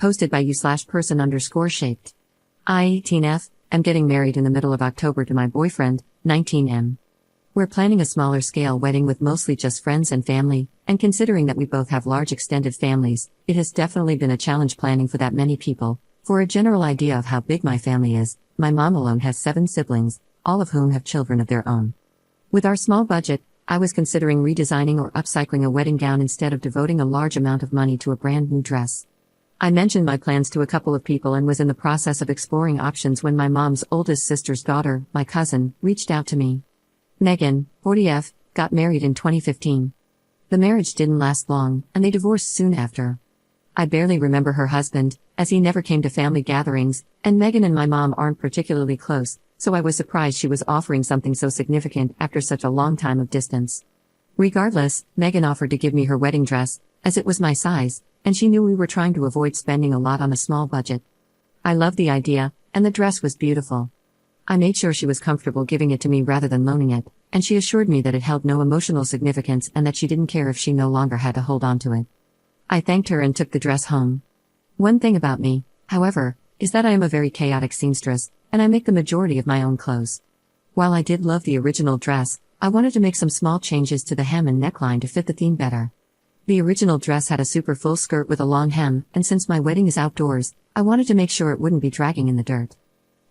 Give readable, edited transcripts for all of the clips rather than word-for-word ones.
Posted by you/person_shaped. I, 18F, am getting married in the middle of October to my boyfriend, 19M. We're planning a smaller scale wedding with mostly just friends and family, and considering that we both have large extended families, it has definitely been a challenge planning for that many people. For a general idea of how big my family is, my mom alone has 7 siblings, all of whom have children of their own. With our small budget, I was considering redesigning or upcycling a wedding gown instead of devoting a large amount of money to a brand new dress. I mentioned my plans to a couple of people and was in the process of exploring options when my mom's oldest sister's daughter, my cousin, reached out to me. Megan, 40F, got married in 2015. The marriage didn't last long, and they divorced soon after. I barely remember her husband, as he never came to family gatherings, and Megan and my mom aren't particularly close, so I was surprised she was offering something so significant after such a long time of distance. Regardless, Megan offered to give me her wedding dress, as it was my size, and she knew we were trying to avoid spending a lot on a small budget. I loved the idea, and the dress was beautiful. I made sure she was comfortable giving it to me rather than loaning it, and she assured me that it held no emotional significance and that she didn't care if she no longer had to hold on to it. I thanked her and took the dress home. One thing about me, however, is that I am a very chaotic seamstress, and I make the majority of my own clothes. While I did love the original dress, I wanted to make some small changes to the hem and neckline to fit the theme better. The original dress had a super full skirt with a long hem, and since my wedding is outdoors, I wanted to make sure it wouldn't be dragging in the dirt.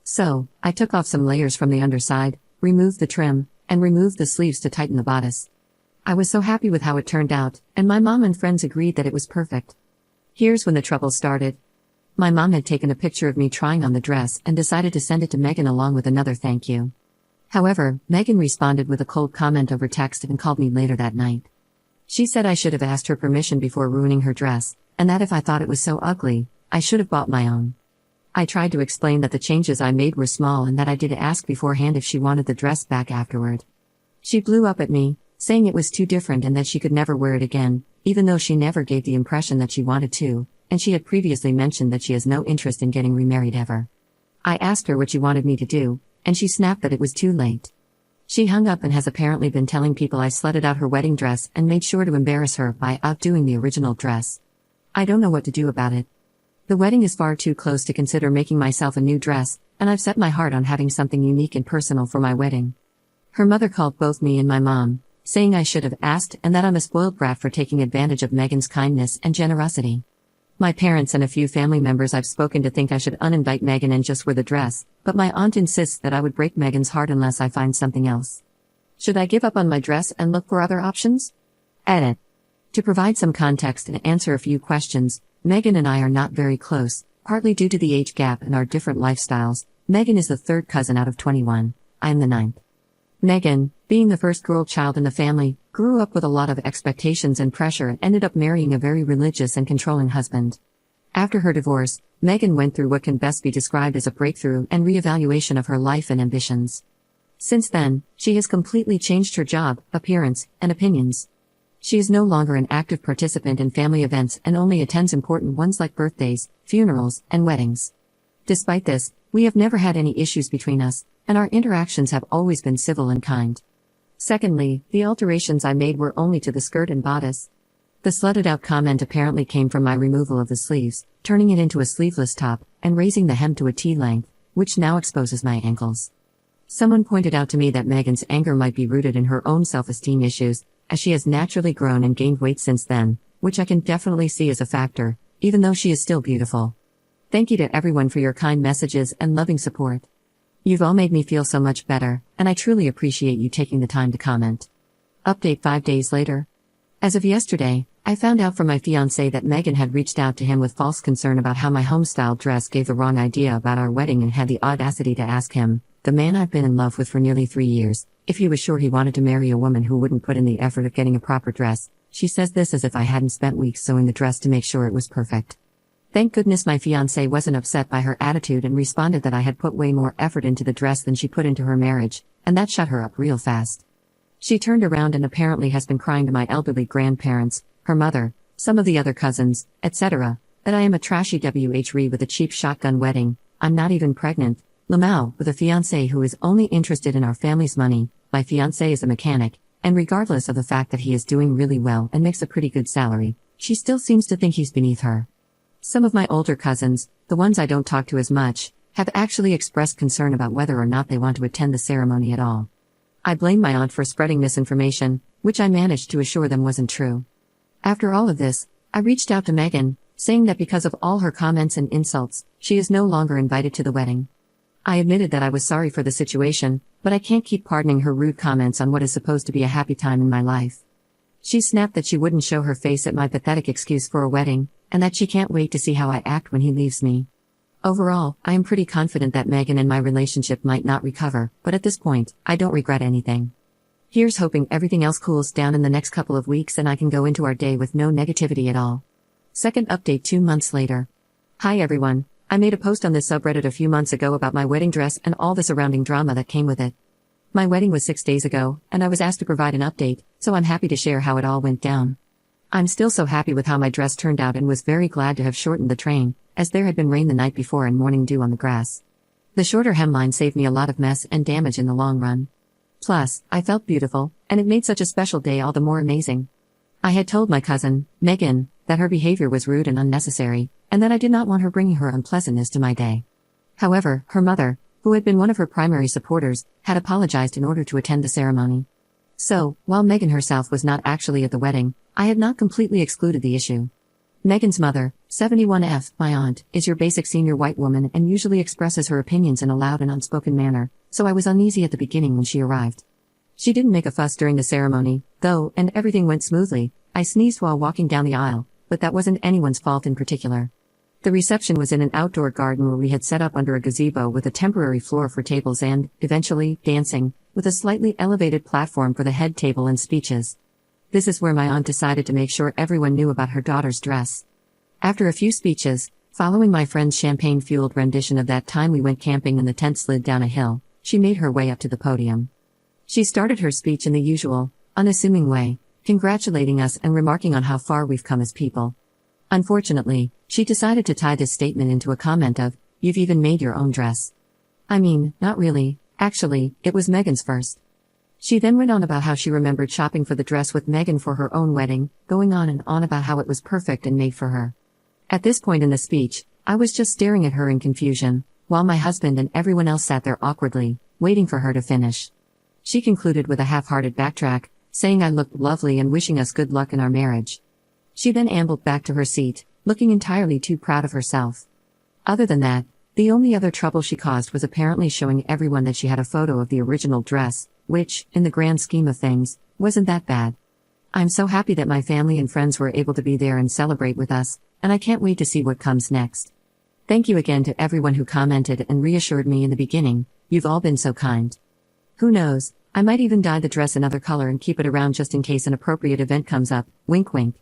So, I took off some layers from the underside, removed the trim, and removed the sleeves to tighten the bodice. I was so happy with how it turned out, and my mom and friends agreed that it was perfect. Here's when the trouble started. My mom had taken a picture of me trying on the dress and decided to send it to Megan along with another thank you. However, Megan responded with a cold comment over text and called me later that night. She said I should have asked her permission before ruining her dress, and that if I thought it was so ugly, I should have bought my own. I tried to explain that the changes I made were small and that I did ask beforehand if she wanted the dress back afterward. She blew up at me, saying it was too different and that she could never wear it again, even though she never gave the impression that she wanted to, and she had previously mentioned that she has no interest in getting remarried ever. I asked her what she wanted me to do, and she snapped that it was too late. She hung up and has apparently been telling people I slutted out her wedding dress and made sure to embarrass her by outdoing the original dress. I don't know what to do about it. The wedding is far too close to consider making myself a new dress, and I've set my heart on having something unique and personal for my wedding. Her mother called both me and my mom, saying I should have asked and that I'm a spoiled brat for taking advantage of Megan's kindness and generosity. My parents and a few family members I've spoken to think I should uninvite Megan and just wear the dress, but my aunt insists that I would break Megan's heart unless I find something else. Should I give up on my dress and look for other options? Edit. To provide some context and answer a few questions, Megan and I are not very close, partly due to the age gap and our different lifestyles. Megan is the 3rd cousin out of 21, I am the 9th. Megan, being the first girl child in the family, grew up with a lot of expectations and pressure and ended up marrying a very religious and controlling husband. After her divorce, Megan went through what can best be described as a breakthrough and reevaluation of her life and ambitions. Since then, she has completely changed her job, appearance, and opinions. She is no longer an active participant in family events and only attends important ones like birthdays, funerals, and weddings. Despite this, we have never had any issues between us, and our interactions have always been civil and kind. Secondly, the alterations I made were only to the skirt and bodice. The slutted out comment apparently came from my removal of the sleeves, turning it into a sleeveless top, and raising the hem to a T-length, which now exposes my ankles. Someone pointed out to me that Megan's anger might be rooted in her own self-esteem issues, as she has naturally grown and gained weight since then, which I can definitely see as a factor, even though she is still beautiful. Thank you to everyone for your kind messages and loving support. You've all made me feel so much better, and I truly appreciate you taking the time to comment. Update 5 days later. As of yesterday, I found out from my fiancé that Megan had reached out to him with false concern about how my home-style dress gave the wrong idea about our wedding and had the audacity to ask him, the man I've been in love with for nearly 3 years, if he was sure he wanted to marry a woman who wouldn't put in the effort of getting a proper dress. She says this as if I hadn't spent weeks sewing the dress to make sure it was perfect. Thank goodness my fiancé wasn't upset by her attitude and responded that I had put way more effort into the dress than she put into her marriage, and that shut her up real fast. She turned around and apparently has been crying to my elderly grandparents, her mother, some of the other cousins, etc., that I am a trashy WHRE with a cheap shotgun wedding. I'm not even pregnant. Lamau, with a fiancé who is only interested in our family's money. My fiancé is a mechanic, and regardless of the fact that he is doing really well and makes a pretty good salary, she still seems to think he's beneath her. Some of my older cousins, the ones I don't talk to as much, have actually expressed concern about whether or not they want to attend the ceremony at all. I blame my aunt for spreading misinformation, which I managed to assure them wasn't true. After all of this, I reached out to Megan, saying that because of all her comments and insults, she is no longer invited to the wedding. I admitted that I was sorry for the situation, but I can't keep pardoning her rude comments on what is supposed to be a happy time in my life. She snapped that she wouldn't show her face at my pathetic excuse for a wedding, and that she can't wait to see how I act when he leaves me. Overall, I am pretty confident that Megan and my relationship might not recover, but at this point, I don't regret anything. Here's hoping everything else cools down in the next couple of weeks and I can go into our day with no negativity at all. Second update 2 months later. Hi everyone, I made a post on this subreddit a few months ago about my wedding dress and all the surrounding drama that came with it. My wedding was 6 days ago, and I was asked to provide an update, so I'm happy to share how it all went down. I'm still so happy with how my dress turned out and was very glad to have shortened the train, as there had been rain the night before and morning dew on the grass. The shorter hemline saved me a lot of mess and damage in the long run. Plus, I felt beautiful, and it made such a special day all the more amazing. I had told my cousin, Megan, that her behavior was rude and unnecessary, and that I did not want her bringing her unpleasantness to my day. However, her mother, who had been one of her primary supporters, had apologized in order to attend the ceremony. So, while Megan herself was not actually at the wedding, I had not completely excluded the issue. Megan's mother, 71F, my aunt, is your basic senior white woman and usually expresses her opinions in a loud and unspoken manner, so I was uneasy at the beginning when she arrived. She didn't make a fuss during the ceremony, though, and everything went smoothly. I sneezed while walking down the aisle, but that wasn't anyone's fault in particular. The reception was in an outdoor garden where we had set up under a gazebo with a temporary floor for tables and, eventually, dancing, with a slightly elevated platform for the head table and speeches. This is where my aunt decided to make sure everyone knew about her daughter's dress. After a few speeches, following my friend's champagne-fueled rendition of That Time We Went Camping and the Tent Slid Down a Hill, she made her way up to the podium. She started her speech in the usual, unassuming way, congratulating us and remarking on how far we've come as people. Unfortunately, she decided to tie this statement into a comment of, "You've even made your own dress." I mean, not really, actually, it was Megan's first. She then went on about how she remembered shopping for the dress with Megan for her own wedding, going on and on about how it was perfect and made for her. At this point in the speech, I was just staring at her in confusion, while my husband and everyone else sat there awkwardly, waiting for her to finish. She concluded with a half-hearted backtrack, saying I looked lovely and wishing us good luck in our marriage. She then ambled back to her seat, looking entirely too proud of herself. Other than that, the only other trouble she caused was apparently showing everyone that she had a photo of the original dress, which, in the grand scheme of things, wasn't that bad. I'm so happy that my family and friends were able to be there and celebrate with us, and I can't wait to see what comes next. Thank you again to everyone who commented and reassured me in the beginning. You've all been so kind. Who knows, I might even dye the dress another color and keep it around just in case an appropriate event comes up. Wink wink.